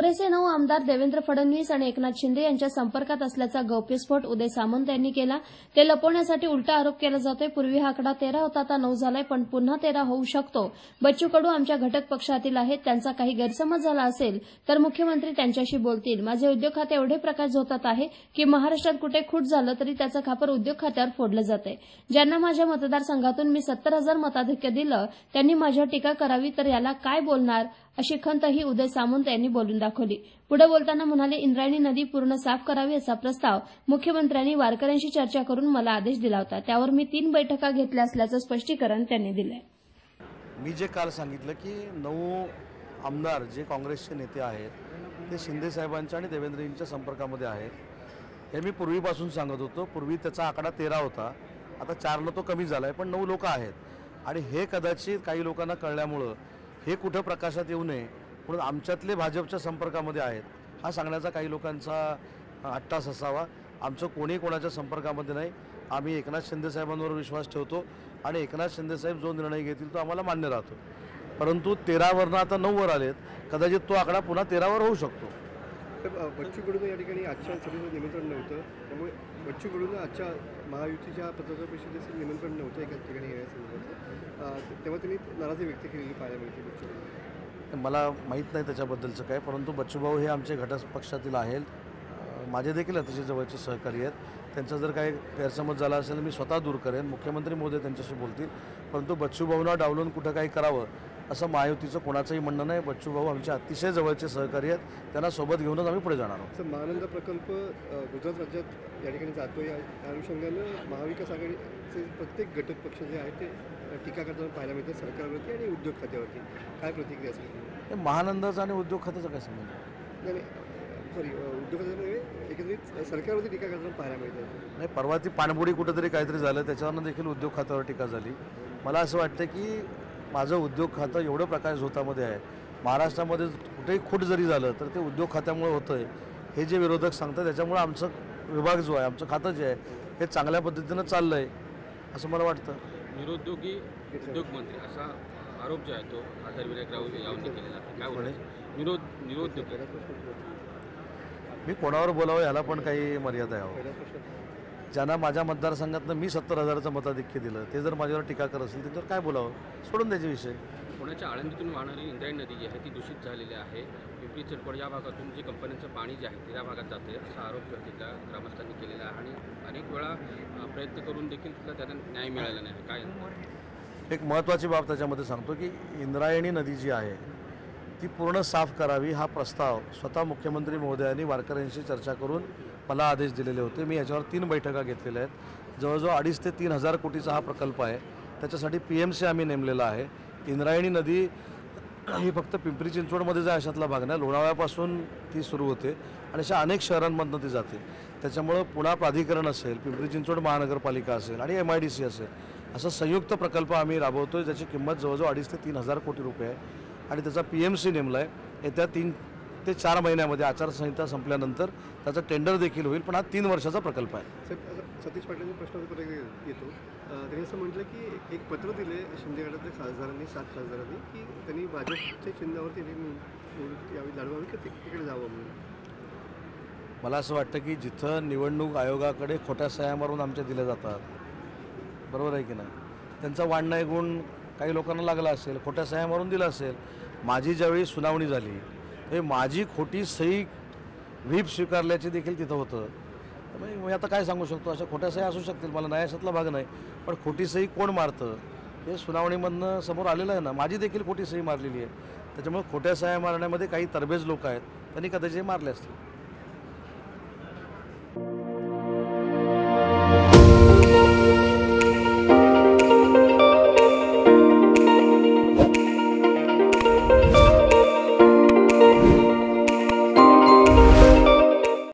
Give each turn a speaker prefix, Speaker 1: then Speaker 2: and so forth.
Speaker 1: काँग्रेसचे 9 आमदार देवेंद्र फडणवीस आणि एकनाथ शिंदे यांच्या संपर्कात असल्याचा गौप्यस्फोट उदय सामंत यांनी केला। ते लपवण्यासाठी उलटा आरोप केला जातोय। पूर्वी हा आकडा 13 होता, आता 9 झालाय, पण पुन्हा 13 होऊ शकतो। बच्चू कडू आमच्या घटक पक्षातील आहेत, त्यांचा काही गैरसमज झाला असेल तर मुख्यमंत्री त्यांच्याशी बोलतील। माझे उद्योग खाते एवढे प्रकाश झोतात आहे की महाराष्ट्रात कुठे खूट झालं तरी त्याचं खापर उद्योग खात्यावर फोडलं जातंय। ज्यांना माझ्या मतदारसंघातून मी 70,000 मताधिक्य दिलं त्यांनी माझ्यावर टीका करावी तर याला काय बोलणार, अशी खंतही उदय सामंत यांनी बोलून दाखवली। पुढे बोलताना म्हणाले, इंद्रायणी नदी पूर्ण साफ करावी असा प्रस्ताव मुख्यमंत्र्यांनी वारकऱ्यांशी चर्चा करून मला आदेश दिला होता। त्यावर मी 3 बैठका घेतल्या असल्याचं स्पष्टीकरण त्यांनी दिलंय।
Speaker 2: मी जे काल सांगितलं की 9 आमदार जे काँग्रेसचे नेते आहेत ते शिंदे साहेबांच्या आणि देवेंद्रजींच्या संपर्कामध्ये आहेत, हे मी पूर्वीपासून सांगत होतो। पूर्वी त्याचा आकडा 13 होता, आता 4 तो कमी झालाय, पण 9 लोक आहेत आणि हे कदाचित काही लोकांना कळल्यामुळं हे कुठं प्रकाशात येऊ नये म्हणून आमच्यातले भाजपच्या संपर्कामध्ये आहेत हा सांगण्याचा काही लोकांचा अट्टास असावा। आमचं कोणी कोणाच्या संपर्कामध्ये नाही। आम्ही एकनाथ शिंदे साहेबांवर विश्वास ठेवतो आणि एकनाथ शिंदे साहेब जो निर्णय घेतील तो आम्हाला मान्य राहतो, परंतु 13 वरनं आता 9 वर आलेत, कदाचित तो आकडा पुन्हा 13 वर होऊ शकतो।
Speaker 3: बच्चू कडूंना या ठिकाणी आजच्या सभेचं निमंत्रण नव्हतं, त्यामुळे बच्चू कडूंना आजच्या महायुतीच्या पत्रकार परिषदेचं निमंत्रण नव्हतं एका ठिकाणी येण्यासंदर्भात, तेव्हा त्यांनी नाराजी व्यक्त केलेली पाहायला मिळते बच्चू।
Speaker 2: मला माहीत नाही त्याच्याबद्दलचं काय, परंतु बच्चूभाऊ हे आमचे घटक पक्षातील आहेत, माझे देखील अतिशय जवळचे सहकारी आहेत। त्यांचा जर काही गैरसमज झाला असेल मी स्वतः दूर करेन, मुख्यमंत्री महोदय त्यांच्याशी बोलतील, परंतु बच्चूभाऊंना डावलून कुठं काही करावं असं महायुतीचं कोणाचंही म्हणणं नाही। बच्चूभाऊ आमचे अतिशय जवळचे सहकारी आहेत, त्यांना सोबत घेऊनच आम्ही पुढे जाणार आहोत।
Speaker 3: महानंदा प्रकल्प गुजरात राज्यात या ठिकाणी जातो, या अनुषंगानं महाविकास आघाडीचे प्रत्येक घटक पक्ष जे आहेत ते टीका करताना पाहायला मिळते सरकारवरती आणि उद्योग खात्यावरती, काय प्रतिक्रिया असेल?
Speaker 2: महानंदाचा आणि उद्योग खात्याचा काय संबंध?
Speaker 3: नाही सॉरी, उद्योग खात्यामुळे एकंदरीत सरकारवरती टीका करताना पाहायला मिळते।
Speaker 2: नाही, परवा ती पाणबुडी कुठेतरी काहीतरी झालं त्याच्यावरनं देखील उद्योग खात्यावर टीका झाली। मला असं वाटतं की माझं उद्योग खातं एवढं प्रकाश झोतामध्ये आहे, महाराष्ट्रामध्ये कुठेही खूट जरी झालं तर ते उद्योग खात्यामुळे होतं आहे हे जे विरोधक सांगतात, त्याच्यामुळे आमचं विभाग जो आहे, आमचं खातं जे आहे हे चांगल्या पद्धतीनं चाललं आहे असं मला वाटतं।
Speaker 4: निरुद्योगी उद्योगमंत्री असा आरोप जो आहे तो खासदार विनायक राऊत यांनी केलेला आहे, काय म्हणे? निरुद्योगी
Speaker 2: मी कोणावर बोलावं याला पण काही मर्यादा आहे। ज्यांना माझ्या मतदारसंघातनं मी 70,000चं मताधिक्य दिलं ते जर माझ्यावर टीका करत असेल त्याच्यावर काय बोलावं, सोडून द्यायचे विषय।
Speaker 4: पुण्याच्या आळंदीतून वाहणारी इंद्रायणी नदी जी आहे ती दूषित झालेली आहे। पिंपरी चिंचवड या भागातून जे कंपन्यांचं पाणी जे आहे ते या भागात जाते असा आरोप तिथल्या ग्रामस्थांनी केलेला आहे आणि अनेक वेळा प्रयत्न करून देखील तिथला त्यांना न्याय मिळाला नाही। काय
Speaker 2: एक महत्त्वाची बाब त्याच्यामध्ये सांगतो की इंद्रायणी नदी जी आहे ती पूर्ण साफ करावी हा प्रस्ताव स्वतः मुख्यमंत्री महोदयांनी वारकऱ्यांशी चर्चा करून मला आदेश दिलेले होते। मी याच्यावर 3 बैठका घेतलेल्या आहेत। जवळजवळ 2.5 ते 3,000 कोटीचा हा प्रकल्प आहे, त्याच्यासाठी PMC आम्ही नेमलेला आहे। इंद्रायणी नदी ही फक्त पिंपरी चिंचवडमध्ये जा अशातला भाग नाही, लोणावळ्यापासून ती सुरू होते आणि अशा अनेक शहरांमधून ती जाते। त्याच्यामुळं पुणा प्राधिकरण असेल, पिंपरी चिंचवड महानगरपालिका असेल आणि MIDC असेल असं संयुक्त प्रकल्प आम्ही राबवतोय, ज्याची किंमत जवळजवळ 2.5 ते 3,000 कोटी रुपये आहे आणि त्याचा PMC नेमला आहे। येत्या 3 ते 4 महिन्यामध्ये आचारसंहिता संपल्यानंतर त्याचं टेंडर देखील होईल, पण हा 3 वर्षाचा प्रकल्प आहे।
Speaker 3: सतीश पाटील प्रश्न येतो, त्यांनी असं म्हटलं की एक पत्र दिले शिंदे गटातल्या खासदारांनी 7 खासदारांनी की त्यांनी भाजपच्या चिन्हावरती यावेळी लढवावी की तिकडे जावं म्हणून।
Speaker 2: मला असं वाटतं की जिथं निवडणूक आयोगाकडे खोट्या सह्या मारून आमच्या दिल्या जातात, बरोबर आहे की नाही, त्यांचा वाढणाय गुण काही लोकांना लागला असेल, खोट्या सह्या मारून दिला असेल। माझी ज्यावेळी सुनावणी झाली हे माझी खोटी सही व्हीप स्वीकारल्याची देखील तिथं होतं। त्यामुळे मी आता काय सांगू शकतो, अशा खोट्या सह्या असू शकतील, मला न्यायाशातला भाग नाही, पण खोटी सही कोण मारतं हे सुनावणीमधनं समोर आलेलं आहे ना। माझी देखील खोटी सही मारलेली आहे, त्याच्यामुळे खोट्या सह्या मारण्यामध्ये काही तरबेज लोक आहेत, त्यांनी कदाचित मारले असतील।